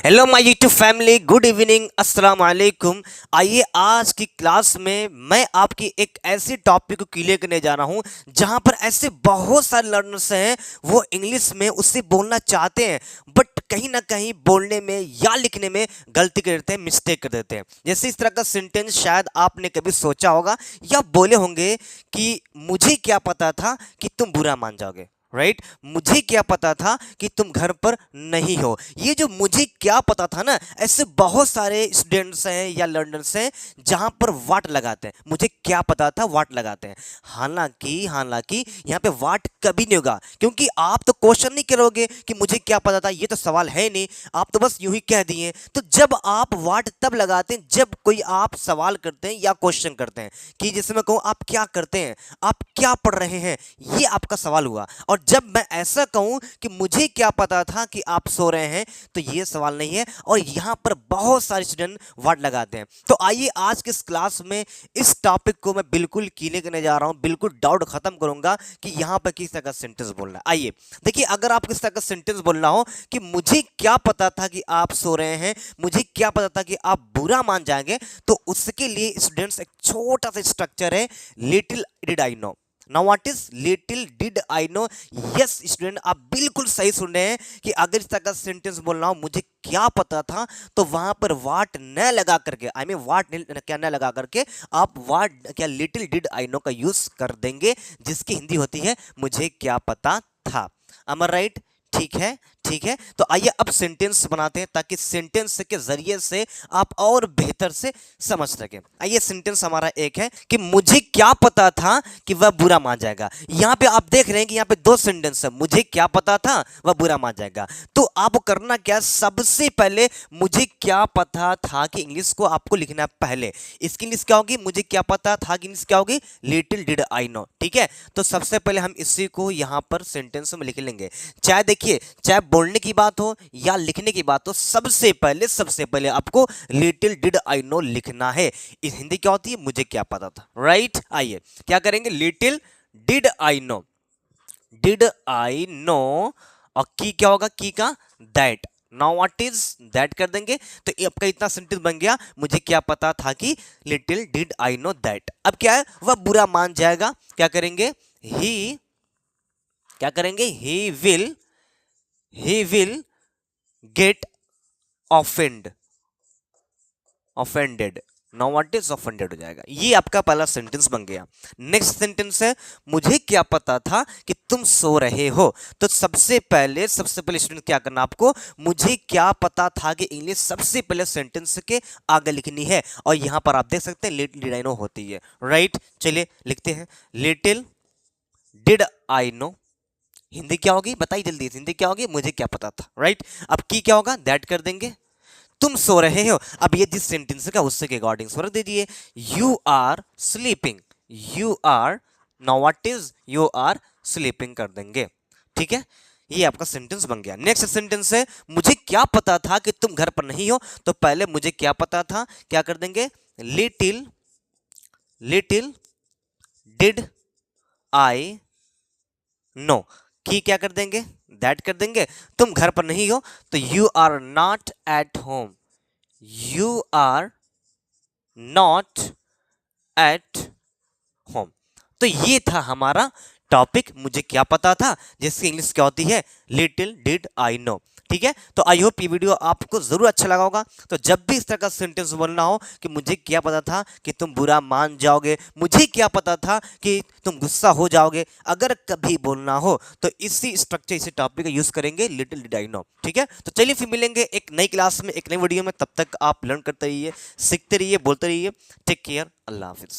Hello my YouTube family, good evening, अस्सलाम वालेकुम। आइए आज की क्लास में मैं आपकी एक ऐसी टॉपिक को क्लियर करने जा रहा हूं जहां पर ऐसे बहुत सारे लर्नर्स हैं, वो इंग्लिश में उससे बोलना चाहते हैं बट कहीं ना कहीं बोलने में या लिखने में गलती कर देते हैं, मिस्टेक कर देते हैं। जैसे इस तरह का सेंटेंस शायद आपने कभी सोचा होगा या बोले होंगे कि मुझे क्या पता था कि तुम बुरा मान जाओगे, राइट मुझे क्या पता था कि तुम घर पर नहीं हो। ये जो मुझे क्या पता था ना, ऐसे बहुत सारे स्टूडेंट्स हैं या लर्नर्स हैं जहां पर वाट लगाते हैं, मुझे क्या पता था वाट लगाते हैं। हालांकि यहाँ पे वाट कभी नहीं होगा, क्योंकि आप तो क्वेश्चन नहीं करोगे कि मुझे क्या पता था, ये तो सवाल है नहीं, आप तो बस यूं ही कह दिए। तो जब आप वाट तब लगाते हैं जब कोई आप सवाल करते हैं या क्वेश्चन करते हैं, कि जैसे मैं कहूँ आप क्या करते हैं, आप क्या पढ़ रहे हैं, ये आपका सवाल हुआ। और जब मैं ऐसा कहूं कि मुझे क्या पता था कि आप सो रहे हैं, तो ये सवाल नहीं है। और यहां पर बहुत सारे स्टूडेंट वर्ड लगाते हैं। तो आइए आज के इस क्लास में इस टॉपिक को मैं बिल्कुल क्लियर करने जा रहा हूं, बिल्कुल डाउट खत्म करूंगा कि यहां पर किस तरह का सेंटेंस बोलना है। आइए देखिए, अगर आप किस तरह का सेंटेंस बोलना हो कि मुझे क्या पता था कि आप सो रहे हैं, मुझे क्या पता था कि आप बुरा मान जाएंगे, तो उसके लिए स्टूडेंट्स एक छोटा सा स्ट्रक्चर है, little did I know. Now what is little did I know. Yes student, आप बिल्कुल सही सुन रहे हैं कि अगर इस तरह का सेंटेंस बोलना हो मुझे क्या पता था, तो वहां पर वाट न लगा करके, आई मीन वाट क्या न लगा करके आप वाट क्या लिटिल डिड आई नो का यूज कर देंगे, जिसकी हिंदी होती है मुझे क्या पता था। am I right? ठीक है, ठीक है। तो आइए अब सेंटेंस बनाते हैं ताकि सेंटेंस के जरिए से आप और बेहतर से समझ सकें। आइए सेंटेंस हमारा एक है कि मुझे क्या पता था कि वह बुरा मान जाएगा। यहां पे आप देख रहे हैं कि यहां पे दो सेंटेंस है, मुझे क्या पता था वह बुरा मान जाएगा। तो आपको करना क्या, सबसे पहले मुझे क्या पता था कि इंग्लिश को आपको लिखना पहले। इसकी इंग्लिश क्या होगी, मुझे क्या पता था की इंग्लिश क्या होगी, लिटिल डिड आई नो। ठीक है, तो सबसे पहले हम इसी को यहां पर सेंटेंस में लिख लेंगे। चाहे देखिए, चाहे बोलने की बात हो या लिखने की बात हो, सबसे पहले आपको लिटिल डिड आई नो लिखना है। इस हिंदी क्या होती है, मुझे क्या पता था, राइट। आइए क्या करेंगे, little did I know, did I know. और की क्या होगा, की का that. Now what is that कर देंगे, तो ये आपका इतना सेंटेंस बन गया, मुझे क्या पता था कि little did I know that. अब क्या है, वह बुरा मान जाएगा। क्या करेंगे, ही क्या करेंगे, he will get offended। Now what is offended हो जाएगा। ये आपका पहला सेंटेंस बन गया। नेक्स्ट सेंटेंस है, मुझे क्या पता था कि तुम सो रहे हो। तो सबसे पहले स्टूडेंट क्या करना आपको, मुझे क्या पता था कि इंग्लिश सबसे पहले सेंटेंस के आगे लिखनी है। और यहां पर आप देख सकते हैं लिटिल डिड आई नो होती है, राइट। चलिए लिखते हैं, little did I know. Hindi क्या होगी बताइए जल्दी, हिंदी क्या होगी, मुझे क्या पता था, राइट। अब की क्या होगा, दैट कर देंगे। तुम सो रहे हो, अब ये जिस सेंटेंस का उससे के अकॉर्डिंग स्वर दे दिए। You are sleeping, you are, now what is, you are sleeping कर देंगे। ठीक है, ये आपका सेंटेंस बन गया। नेक्स्ट सेंटेंस है, मुझे क्या पता था कि तुम घर पर नहीं हो। तो पहले मुझे क्या पता था, क्या कर देंगे, लिटिल डिड आई नो। की क्या कर देंगे, दैट कर देंगे। तुम घर पर नहीं हो, तो you are not at home, you are not at home. तो ये था हमारा टॉपिक, मुझे क्या पता था, जिसकी इंग्लिश क्या होती है, लिटिल डिड आई नो। ठीक है, तो आई होप ये वीडियो आपको जरूर अच्छा लगा होगा। तो जब भी इस तरह का सेंटेंस बोलना हो कि मुझे क्या पता था कि तुम बुरा मान जाओगे, मुझे क्या पता था कि तुम गुस्सा हो जाओगे, अगर कभी बोलना हो तो इसी स्ट्रक्चर, इसी टॉपिक का यूज करेंगे, लिटिल डिड आई नो। ठीक है, तो चलिए फिर मिलेंगे एक नई क्लास में, एक नई वीडियो में। तब तक आप लर्न करते रहिए, सीखते रहिए, बोलते रहिए। टेक केयर, अल्लाह हाफिज।